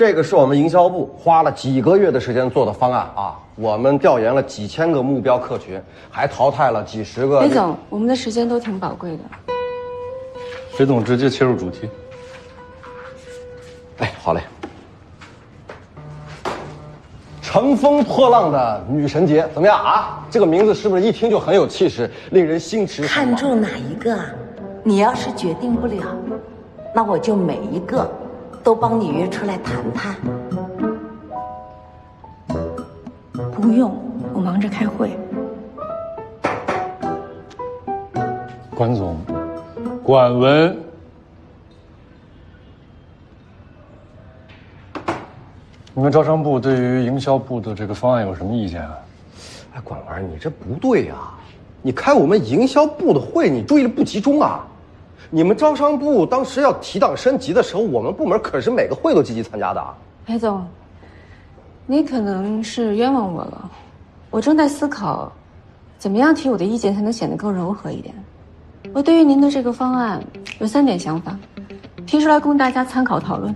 这个是我们营销部花了几个月的时间做的方案啊。我们调研了几千个目标客群，还淘汰了几十个。雷总，我们的时间都挺宝贵的。雷总直接切入主题。哎，好嘞。乘风破浪的女神节怎么样啊？这个名字是不是一听就很有气势，令人心驰神往？看中哪一个？你要是决定不了，那我就每一个都帮你约出来谈谈。不用，我忙着开会。关总，管文。你们招商部对于营销部的这个方案有什么意见啊？哎，管文，你这不对呀！你开我们营销部的会，你注意力不集中啊！你们招商部当时要提档升级的时候，我们部门可是每个会都积极参加的。裴总，你可能是冤枉我了。我正在思考，怎么样提我的意见才能显得更柔和一点。我对于您的这个方案有3点想法，提出来供大家参考讨论。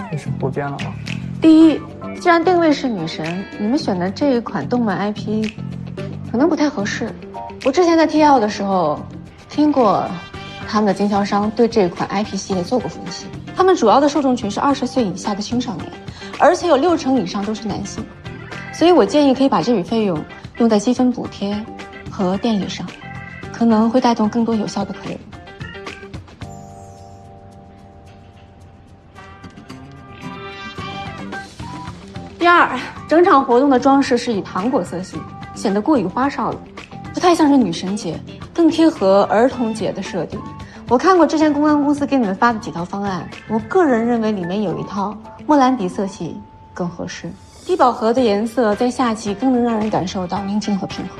这是不变了吗？第一，既然定位是女神，你们选的这一款动漫 IP 可能不太合适。我之前在 TL 的时候听过他们的经销商对这款 IP 系列做过分析，他们主要的受众群是20岁以下的青少年，而且有60%以上都是男性。所以我建议可以把这笔费用用在积分补贴和电影上，可能会带动更多有效的客流。第二，整场活动的装饰是以糖果色系，显得过于花哨了，不太像是女神节，更贴合儿童节的设定。我看过之前公关公司给你们发的几套方案，我个人认为里面有一套莫兰迪色系更合适，低饱和的颜色在夏季更能让人感受到宁静和平和。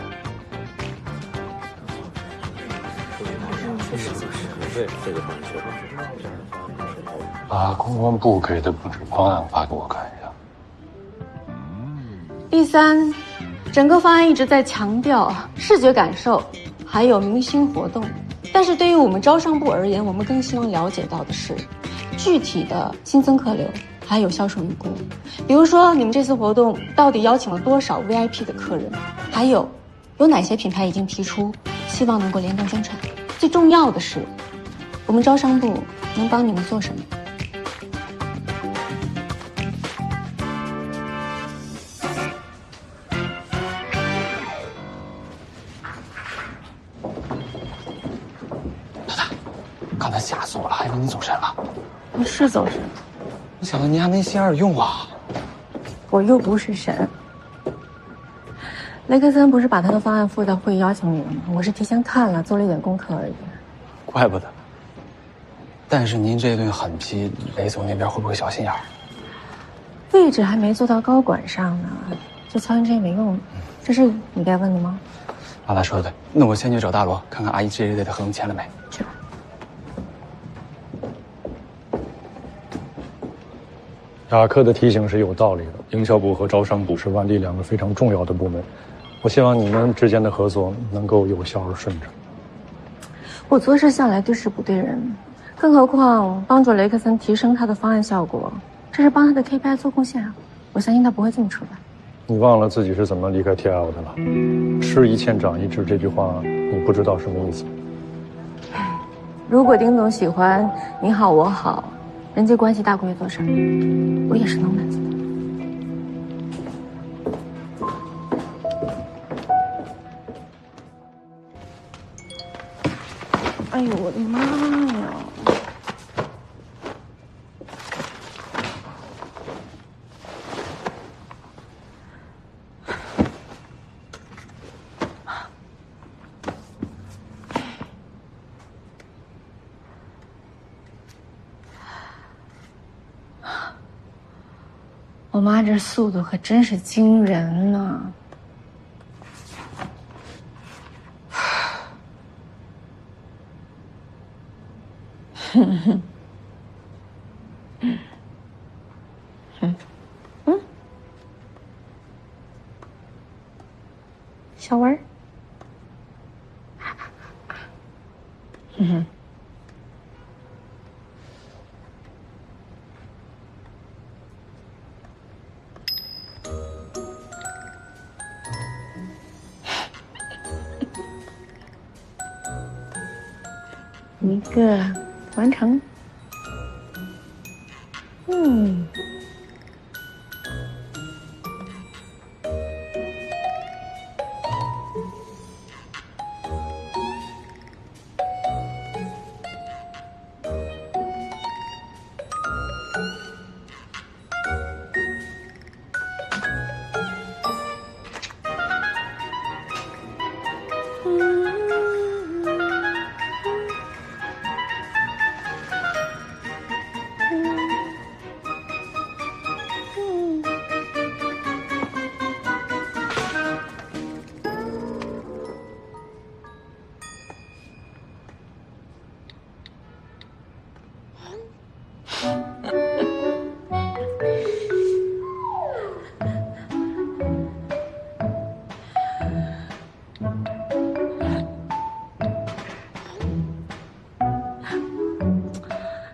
把公关部给的布置方案发给我看一下。第三，整个方案一直在强调视觉感受，还有明星活动。但是对于我们招商部而言，我们更希望了解到的是具体的新增客流，还有销售预估。比如说，你们这次活动到底邀请了多少 VIP 的客人？还有哪些品牌已经提出希望能够联动增产？最重要的是，我们招商部能帮你们做什么？刚才吓死我了，还以为你走神了。你是走神，我想的你还没心眼用啊。我又不是神。雷克森不是把他的方案附在会议邀请里了吗？我是提前看了，做了一点功课而已。怪不得。但是您这顿狠批，雷总那边会不会小心眼儿？位置还没做到高管上呢，就操心这些没用的。这是你该问的吗？阿达说的对，那我先去找大罗，看看阿姨这一类的合同签了没。去吧。雅克的提醒是有道理的，营销部和招商部是万丽2个非常重要的部门，我希望你们之间的合作能够有效而顺畅。我做事向来对事不对人，更何况帮助雷克森提升他的方案效果，这是帮他的 KPI 做贡献啊！我相信他不会这么扯淡。你忘了自己是怎么离开 TL 的了？吃一堑长一智这句话，你不知道什么意思。如果丁总喜欢你好我好，人际关系大过于做事，我也是能满足的。哎呦我的妈呀！我妈这速度可真是惊人呢。小文儿，一个完成。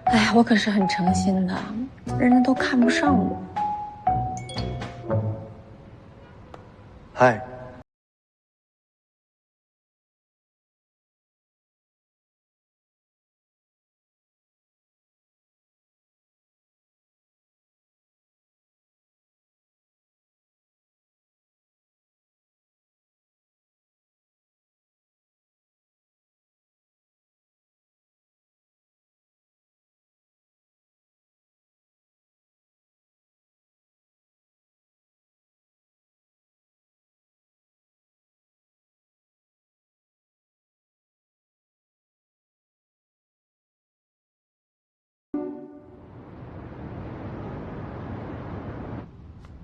哎，我可是很诚心的，人家都看不上我。嗨，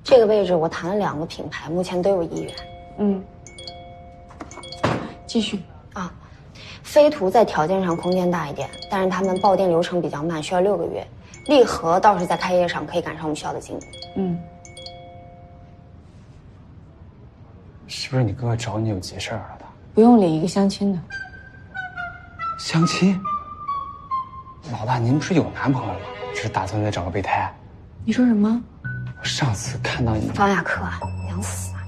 这个位置我谈了2个品牌，目前都有意愿。继续啊，飞图在条件上空间大一点，但是他们爆店流程比较慢，需要6个月。利和倒是在开业上可以赶上我们需要的进度。是不是你哥哥找你有急事儿了？他不用理一个相亲的。相亲？老大，您不是有男朋友了吗？只是打算再找个备胎。你说什么？我上次看到你，方亚克啊，想死啊！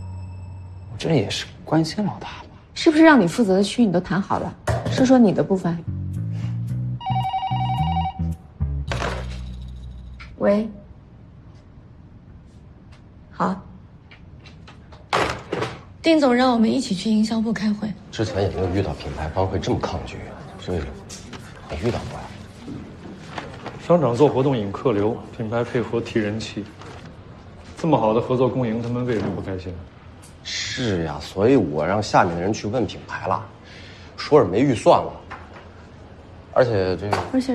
我这也是关心老大嘛。是不是让你负责的区域你都谈好了？说说你的部分。喂。好。丁总让我们一起去营销部开会。之前也没有遇到品牌方会这么抗拒，所以没遇到过呀。商场做活动引客流，品牌配合提人气，这么好的合作共赢，他们为什么不开心？是呀，所以我让下面的人去问品牌了，说是没预算了。而且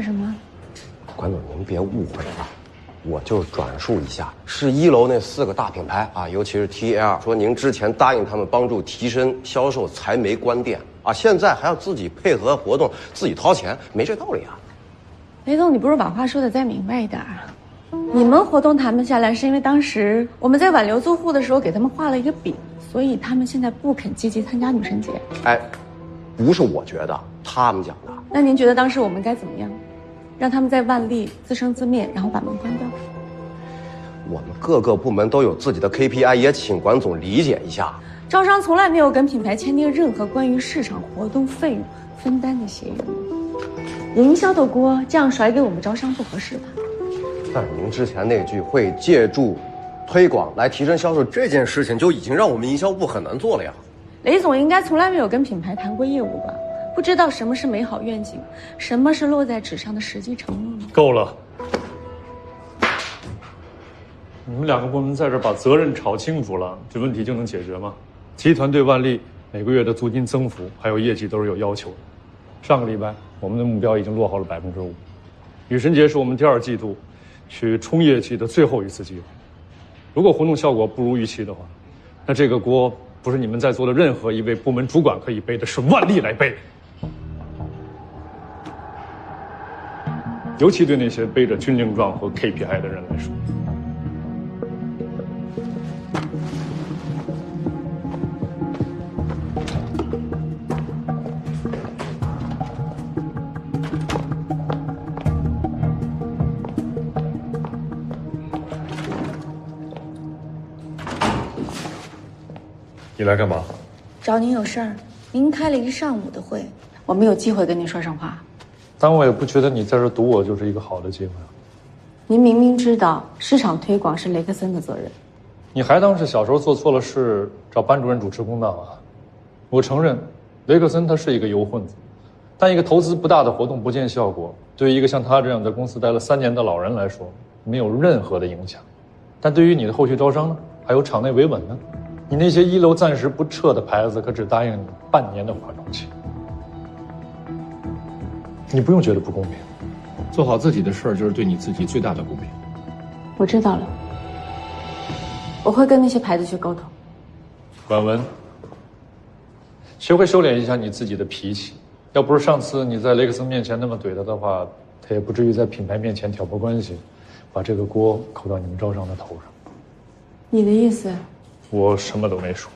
什么？管总您别误会了，我就转述一下，是1楼那4个大品牌啊，尤其是 TL 说您之前答应他们帮助提升销售才没关店啊，现在还要自己配合活动，自己掏钱，没这道理啊。雷总，你不如把话说得再明白一点啊！你们活动谈不下来，是因为当时我们在挽留租户的时候给他们画了一个饼，所以他们现在不肯积极参加女神节。哎，不是我觉得，他们讲的。那您觉得当时我们该怎么样？让他们在万丽自生自灭，然后把门关掉？我们各个部门都有自己的 KPI， 也请管总理解一下。招商从来没有跟品牌签订任何关于市场活动费用分担的协议。营销的锅这样甩给我们招商不合适吧？但是您之前那句会借助推广来提升销售这件事情，就已经让我们营销部很难做了呀。雷总应该从来没有跟品牌谈过业务吧？不知道什么是美好愿景，什么是落在纸上的实际承诺吗？够了！你们2个部门在这儿把责任吵清楚了，这问题就能解决吗？集团对万丽每个月的租金增幅还有业绩都是有要求的。上个礼拜我们的目标已经落后了5%。女神节是我们第2季度去冲业绩的最后一次机会。如果活动效果不如预期的话，那这个锅不是你们在座的任何一位部门主管可以背的，是万丽来背。尤其对那些背着军令状和 KPI 的人来说。你来干嘛？找您有事儿。您开了1上午的会，我没有机会跟您说上话。但我也不觉得你在这堵我就是一个好的机会。您明明知道市场推广是雷克森的责任，你还当是小时候做错了事找班主任主持公道啊？我承认，雷克森他是一个油混子，但一个投资不大的活动不见效果，对于一个像他这样在公司待了3年的老人来说，没有任何的影响。但对于你的后续招商呢，还有场内维稳呢，你那些1楼暂时不撤的牌子可只答应你半年的缓冲期。你不用觉得不公平，做好自己的事儿就是对你自己最大的公平。我知道了，我会跟那些牌子去沟通。婉文，学会收敛一下你自己的脾气。要不是上次你在雷克森面前那么怼他的话，他也不至于在品牌面前挑拨关系，把这个锅扣到你们招商的头上。你的意思？我什么都没说。